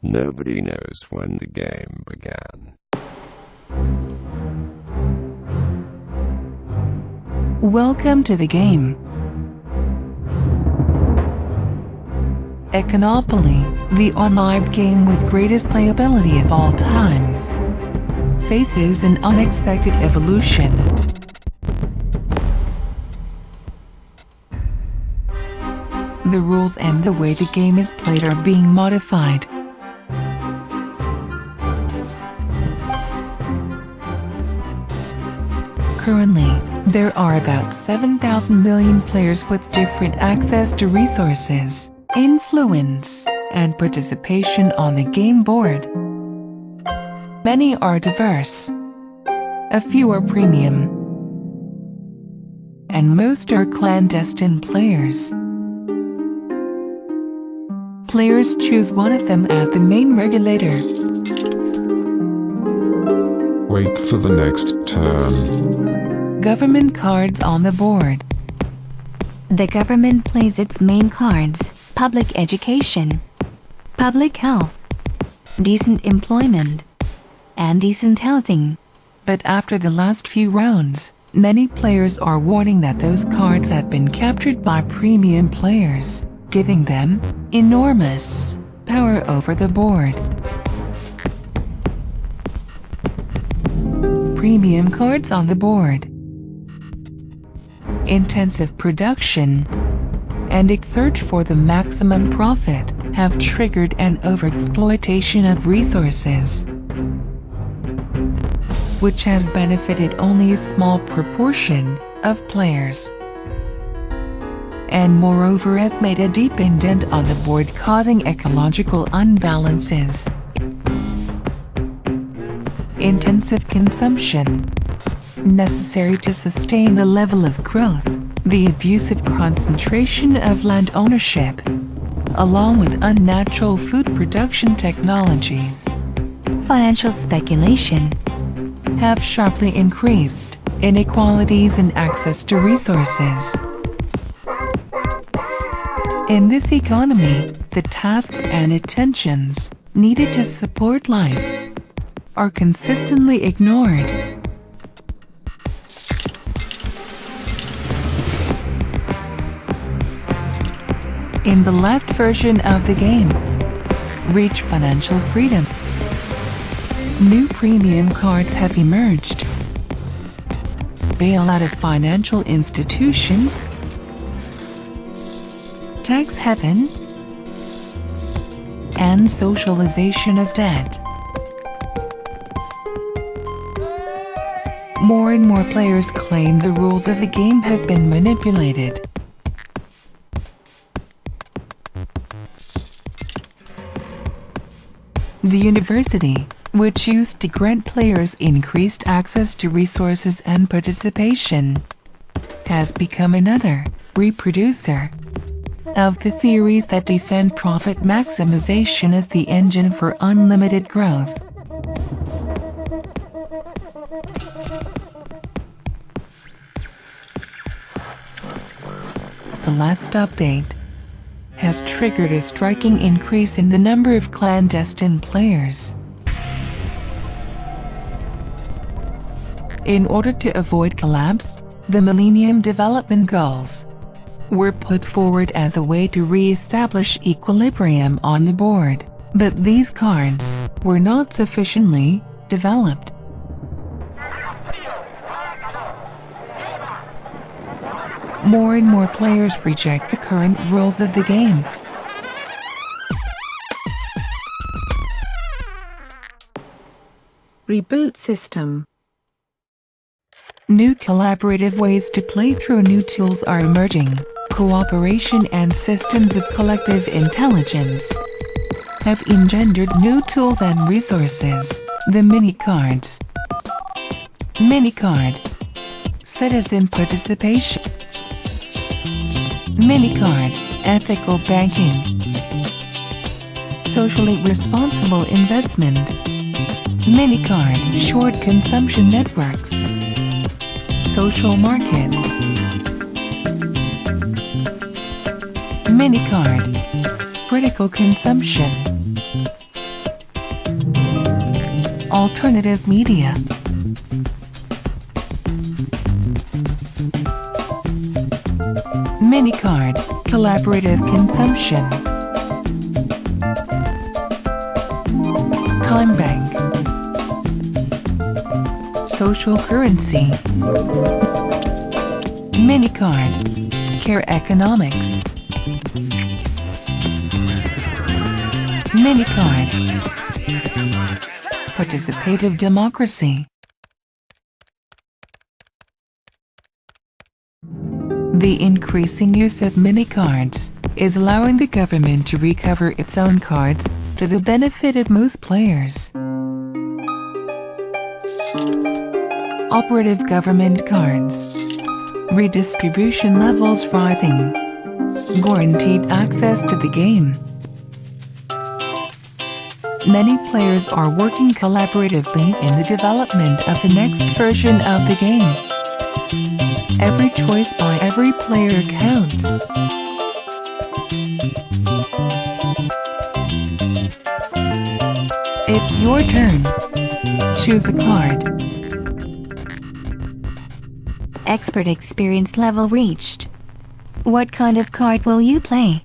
Nobody knows when the game began. Welcome to the game. Econopoly, the online game with greatest playability of all times, faces an unexpected evolution. The rules and the way the game is played are being modified. Currently, there are about 7,000 million players with different access to resources, influence, and participation on the game board. Many are diverse. A few are premium. And most are clandestine players. Players choose one of them as the main regulator. Wait for the next turn. Government cards on the board. The government plays its main cards: public education, public health, decent employment, and decent housing. But after the last few rounds, many players are warning that those cards have been captured by premium players, giving them enormous power over the board. Premium cards on the board. Intensive production and its search for the maximum profit have triggered an overexploitation of resources, which has benefited only a small proportion of players, and moreover has made a deep indent on the board, causing ecological unbalances. Intensive consumption, necessary to sustain the level of growth, the abusive concentration of land ownership, along with unnatural food production technologies, financial speculation, have sharply increased inequalities in access to resources. In this economy, the tasks and attentions needed to support life are consistently ignored. In the last version of the game, Reach Financial Freedom, new premium cards have emerged. Bailout of financial institutions, tax haven, and socialization of debt. More and more players claim the rules of the game have been manipulated. The university, which used to grant players increased access to resources and participation, has become another reproducer of the theories that defend profit maximization as the engine for unlimited growth. The last update has triggered a striking increase in the number of clandestine players. In order to avoid collapse, the Millennium Development Goals were put forward as a way to re-establish equilibrium on the board, but these cards were not sufficiently developed. More and more players reject the current rules of the game. Reboot system. New collaborative ways to play through new tools are emerging. Cooperation and systems of collective intelligence have engendered new tools and resources. The mini-cards. Mini-card. Citizen participation. Mini-card. Ethical banking. Socially responsible investment. Mini-card. Short consumption networks. Social market. Mini-card. Critical consumption. alternative media. Minicard, collaborative consumption. Time bank. Social currency. Minicard, care economics. Minicard, participative democracy. The increasing use of mini-cards is allowing the government to recover its own cards to the benefit of most players. Operative government cards. Redistribution levels rising. Guaranteed access to the game. Many players are working collaboratively in the development of the next version of the game. Every choice by every player counts. It's your turn. Choose a card. Expert experience level reached. What kind of card will you play?